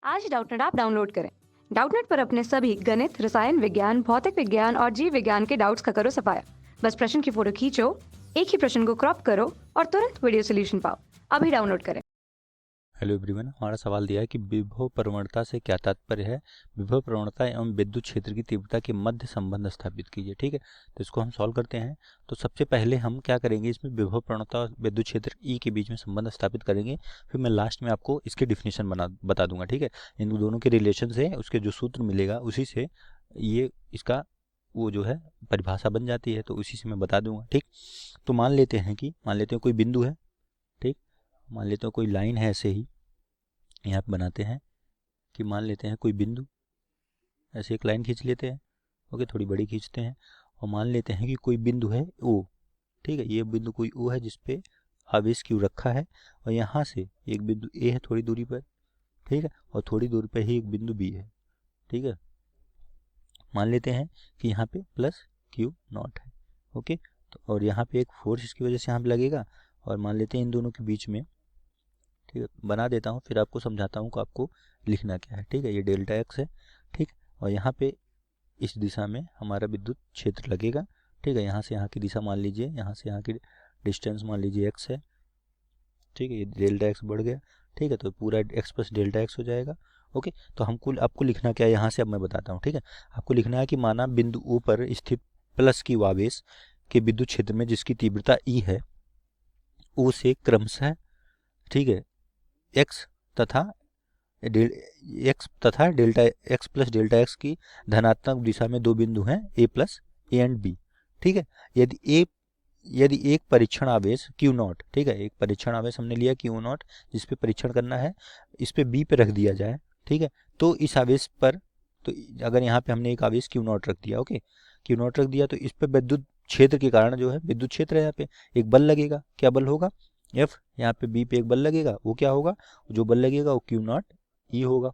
आज Doubtnut app download करें। Doubtnut पर अपने सभी गणित, रसायन विज्ञान, भौतिक विज्ञान और जीव विज्ञान के डाउट्स का करो सफाया। बस प्रश्न की फोटो खींचो, एक ही प्रश्न को क्रॉप करो और तुरंत वीडियो सोल्यूशन पाओ। अभी डाउनलोड करें। हेलो एवरीवन, हमारा सवाल दिया है कि विभव प्रवणता से क्या तात्पर्य है। विभव प्रवणता एवं विद्युत क्षेत्र की तीव्रता के मध्य संबंध स्थापित कीजिए। ठीक है, तो इसको हम सॉल्व करते हैं। तो सबसे पहले हम क्या करेंगे, इसमें विभव प्रवणता और विद्युत क्षेत्र ई के बीच में संबंध स्थापित करेंगे। फिर मैं लास्ट में आपको इसके डिफिनेशन बता दूंगा। ठीक है, इन दोनों के रिलेशन से उसके जो सूत्र मिलेगा उसी से ये इसका वो जो है परिभाषा बन जाती है, तो उसी से मैं बता दूंगा। ठीक, तो मान लेते हैं कोई बिंदु है। ठीक, मान लेते हैं कोई लाइन है, ऐसे ही यहाँ पे बनाते हैं कि मान लेते हैं कोई बिंदु, ऐसे एक लाइन खींच लेते हैं। ओके, थोड़ी बड़ी खींचते हैं और मान लेते हैं कि कोई बिंदु है ओ। ठीक है, ये बिंदु कोई ओ है जिसपे आवेश क्यू रखा है और यहाँ से एक बिंदु ए है थोड़ी दूरी पर। ठीक है, और थोड़ी दूरी पर ही एक बिंदु बी है। ठीक है, मान लेते हैं कि यहाँ पे प्लस क्यू नॉट है। ओके, तो और यहाँ पे एक फोर्स इसकी वजह से यहाँ पे लगेगा और मान लेते हैं इन दोनों के बीच में। ठीक है, बना देता हूँ फिर आपको समझाता हूँ कि आपको लिखना क्या है। ठीक है, ये डेल्टा एक्स है। ठीक, और यहाँ पे इस दिशा में हमारा विद्युत क्षेत्र लगेगा। ठीक है, यहाँ से यहाँ की दिशा मान लीजिए, यहाँ से यहाँ की डिस्टेंस मान लीजिए एक्स है। ठीक है, ये डेल्टा एक्स बढ़ गया। ठीक है, तो पूरा एक्स प्लस डेल्टा एक्स हो जाएगा। ओके, तो आपको लिखना क्या है यहाँ से, अब मैं बताता हूँ। ठीक है, आपको लिखना है कि माना बिंदु ओ पर स्थित प्लस की आवेश के विद्युत क्षेत्र में जिसकी तीव्रता ई है, ओ से क्रमशः, ठीक है, एक्स तथा delta x plus delta x की धनात्मक दिशा में दो बिंदु हैं ए प्लस ए एंड बी। ठीक है, यदि एक परीक्षण आवेश क्यू नॉट, ठीक है, एक परीक्षण आवेश हमने लिया क्यू नॉट जिस पे परीक्षण करना है, इस पे बी पे रख दिया जाए। ठीक है, तो इस आवेश पर, तो अगर यहाँ पे हमने एक आवेश क्यू नॉट रख दिया, ओके, क्यू नॉट रख दिया, तो इस पे विद्युत क्षेत्र के कारण जो है विद्युत क्षेत्र है, यहाँ पे एक बल लगेगा। क्या बल होगा, एफ। यहाँ पे बी पे एक बल लगेगा, वो क्या होगा, जो बल लगेगा वो क्यू नॉट ई होगा।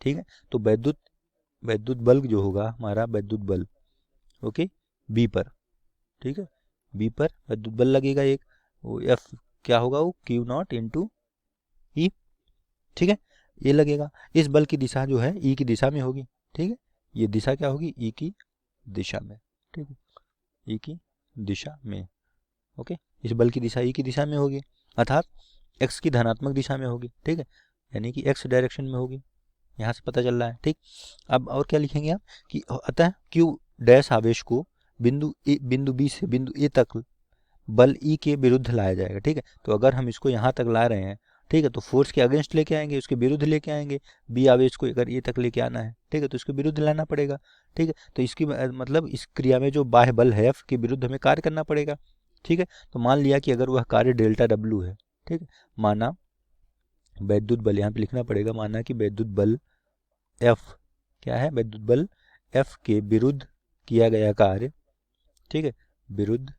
ठीक है, तो वैद्युत बल जो होगा हमारा वैद्युत बल, ओके, बी पर। ठीक है, बी पर वैद्युत बल लगेगा एक, वो एफ क्या होगा, वो क्यू नॉट इंटू ई। ठीक है, ये लगेगा। इस बल की दिशा जो है ई की दिशा में होगी। ठीक है, ये दिशा क्या होगी, ई की दिशा में। ठीक है, ई की दिशा में। ओके, इस बल की दिशा ई की दिशा में होगी, अर्थात एक्स की धनात्मक दिशा में होगी। ठीक है, यानी कि एक्स डायरेक्शन में होगी, यहाँ से पता चल रहा है। ठीक, अब और क्या लिखेंगे आप कि अतः क्यू डैश आवेश को बिंदु बी से बिंदु ए तक बल ई के विरुद्ध लाया जाएगा। ठीक है, तो अगर हम इसको यहाँ तक ला रहे हैं, ठीक है, तो फोर्स के अगेंस्ट लेके आएंगे, उसके विरुद्ध लेके आएंगे। बी आवेश को अगर ए तक लेके आना है, ठीक है, तो इसके विरुद्ध लाना पड़ेगा। ठीक है, तो इसकी मतलब इस क्रिया में जो बाह्य बल है एफ के विरुद्ध हमें कार्य करना पड़ेगा। ठीक है, तो मान लिया कि अगर वह कार्य डेल्टा डब्ल्यू है, ठीक है, माना वैद्युत बल, यहाँ पे लिखना पड़ेगा, माना कि वैद्युत बल एफ क्या है, वैद्युत बल एफ के विरुद्ध किया गया कार्य, ठीक है, विरुद्ध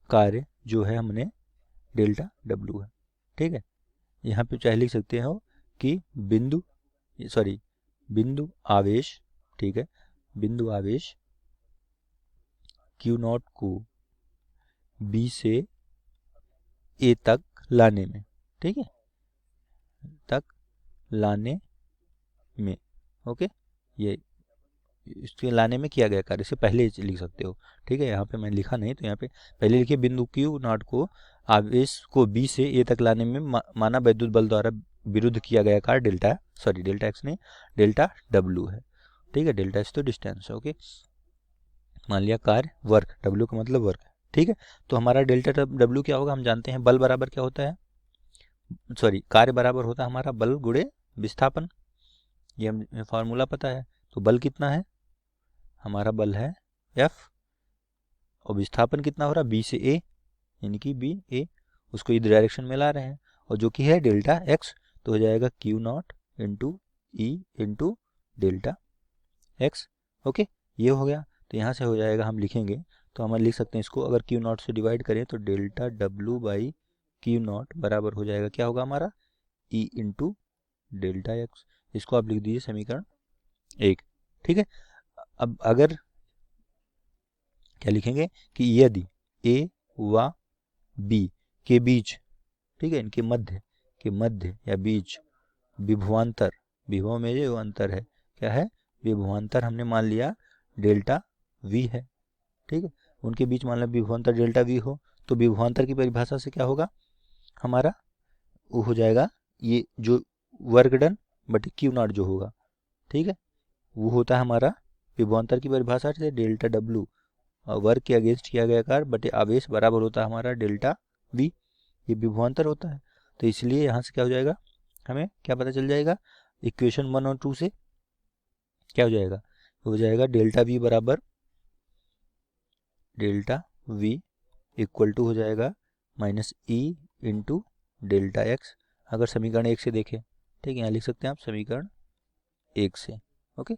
कार्य जो है हमने डेल्टा डब्ल्यू है। ठीक है, यहाँ पे चाहे लिख सकते हो कि बिंदु आवेश, ठीक है, बिंदु आवेश क्यू नॉट को बी से ए तक लाने में, ठीक है, तक लाने में। ओके, ये इसके लाने में किया गया कार्य, इससे पहले लिख सकते हो। ठीक है, यहाँ पे मैंने लिखा नहीं, तो यहाँ पे पहले लिखिए बिंदु क्यू नॉट को आवेश को बी से ए तक लाने में माना वैद्युत बल द्वारा विरुद्ध किया गया कार्य डेल्टा एक्स नहीं, डेल्टा डब्ल्यू है। ठीक है, डेल्टा एक्स तो डिस्टेंस है। ओके, मान लिया कार्य वर्क, डब्ल्यू का मतलब वर्क है। ठीक है, तो हमारा डेल्टा डब्ल्यू क्या होगा, हम जानते हैं बल बराबर क्या होता है, कार्य बराबर होता है हमारा बल गुणे विस्थापन, ये हमें फॉर्मूला पता है। तो बल कितना है, हमारा बल है F, और विस्थापन कितना हो रहा है, B से A, यानी कि B A, उसको इस डायरेक्शन में ला रहे हैं, और जो कि है डेल्टा एक्स, तो हो जाएगा Q not into E into delta x. Okay, ये हो गया, तो यहाँ से हो जाएगा, हम लिखेंगे तो हम लिख सकते हैं इसको, अगर क्यू नॉट से डिवाइड करें तो delta W by Q not बराबर हो जाएगा, क्या होगा हमारा, ई इंटू डेल्टा एक्स। इसको आप लिख दीजिए समीकरण 1। ठीक है, अब अगर क्या लिखेंगे कि यदि ए व बी के बीच, ठीक है, इनके मध्य या बीच विभवांतर विभव में जो अंतर है क्या है, विभवांतर हमने मान लिया डेल्टा वी है, ठीक है। उनके बीच मान लिया विभवांतर डेल्टा वी हो, तो विभवांतर की परिभाषा से क्या होगा हमारा, वो हो जाएगा ये जो वर्क डन बटे क्यू नॉट जो होगा, ठीक है, वो होता है हमारा विभवांतर की परिभाषा से डेल्टा डब्लू वर्क के अगेंस्ट किया गया कार्य बटे आवेश बराबर होता है हमारा डेल्टा वी, ये विभवांतर होता है। तो इसलिए यहाँ से क्या हो जाएगा, हमें क्या पता चल जाएगा, इक्वेशन 1 और 2 से क्या हो जाएगा, हो जाएगा डेल्टा वी बराबर डेल्टा वी इक्वल टू हो जाएगा minus E into delta x. अगर समीकरण 1 से देखें, ठीक है, यहाँ लिख सकते हैं आप समीकरण 1 से, ओके,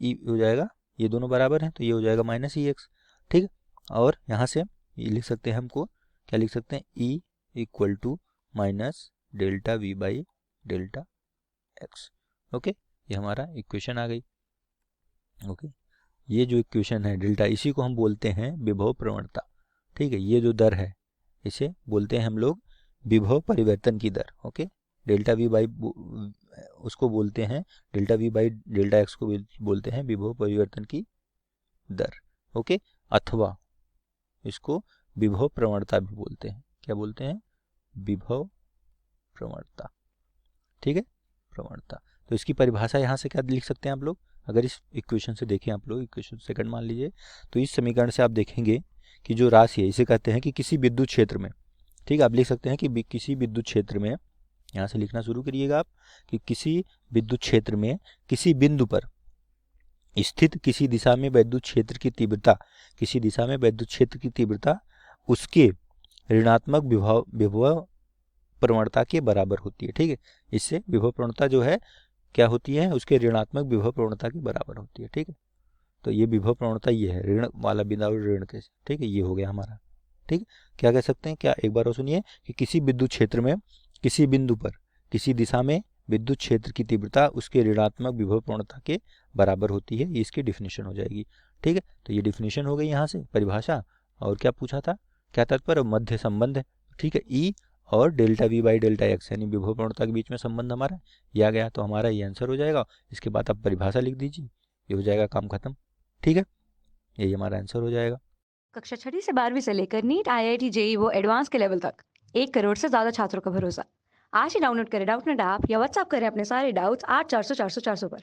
ई हो जाएगा, ये दोनों बराबर हैं तो ये हो जाएगा माइनस ई एक्स, ठीक है। और यहाँ से ये लिख सकते हैं, हमको क्या लिख सकते हैं, E equal to minus delta V by delta x, okay, ये हमारा इक्वेशन आ गई, ओके। ये जो इक्वेशन है डेल्टा, इसी को हम बोलते हैं विभव प्रवणता, ठीक है। ये जो दर है इसे बोलते हैं हम लोग विभव परिवर्तन की दर, ओके। डेल्टा वी बाई उसको बोलते हैं, delta V by delta x को बोलते हैं विभव परिवर्तन की दर, ओके, अथवा इसको विभव प्रवणता भी बोलते हैं। क्या बोलते हैं, विभव प्रवणता, ठीक है, प्रवणता। तो इसकी परिभाषा यहाँ से क्या लिख सकते हैं आप लोग, अगर इस इक्वेशन से देखें आप लोग, इक्वेशन सेकंड मान लीजिए, तो इस समीकरण से आप देखेंगे कि जो राशि है इसे कहते हैं कि किसी विद्युत क्षेत्र में, ठीक है, आप लिख सकते हैं कि किसी विद्युत क्षेत्र में, यहाँ से लिखना शुरू करिएगा आप, कि किसी विद्युत क्षेत्र में किसी बिंदु पर स्थित किसी दिशा में विद्युत क्षेत्र की तीव्रता, किसी दिशा में विद्युत क्षेत्र की तीव्रता उसके ऋणात्मक विभव प्रवणता के बराबर होती है, ठीक है। इससे विभव प्रवणता जो है क्या होती है, उसके ऋणात्मक विभव प्रवणता के बराबर होती है, ठीक है। तो ये विभव प्रवणता ये है, ऋण वाला बिंदु ऋण के, ठीक है, ये हो गया हमारा, ठीक है। क्या कह सकते हैं, क्या एक बार और सुनिए, कि किसी विद्युत क्षेत्र में किसी बिंदु पर किसी दिशा में विद्युत क्षेत्र की तीव्रता उसके ऋणात्मक विभव प्रवणता के बराबर होती है, ये इसकी डिफिनेशन हो जाएगी, ठीक है। तो ये डिफिनेशन हो गई यहाँ से परिभाषा। और क्या पूछा था, क्या तात्पर्य, मध्य संबंध है, ठीक है, ई और delta V by delta x यानी विभव प्रवणता के बीच में संबंध हमारा ये आ गया, तो हमारा ये आंसर हो जाएगा। इसके बाद आप परिभाषा लिख दीजिए, ये हो जाएगा काम खत्म, ठीक है, यही हमारा आंसर हो जाएगा। कक्षा 6वीं से 12वीं से लेकर नीट, आईआईटी, जेईई वो एडवांस के लेवल तक 1 करोड़ से ज्यादा छात्रों का भरोसा। आज ही डाउनलोड करें डाउटनेट ऐप या व्हाट्सएप करें अपने सारे डाउट्स 8400 400 400 पर।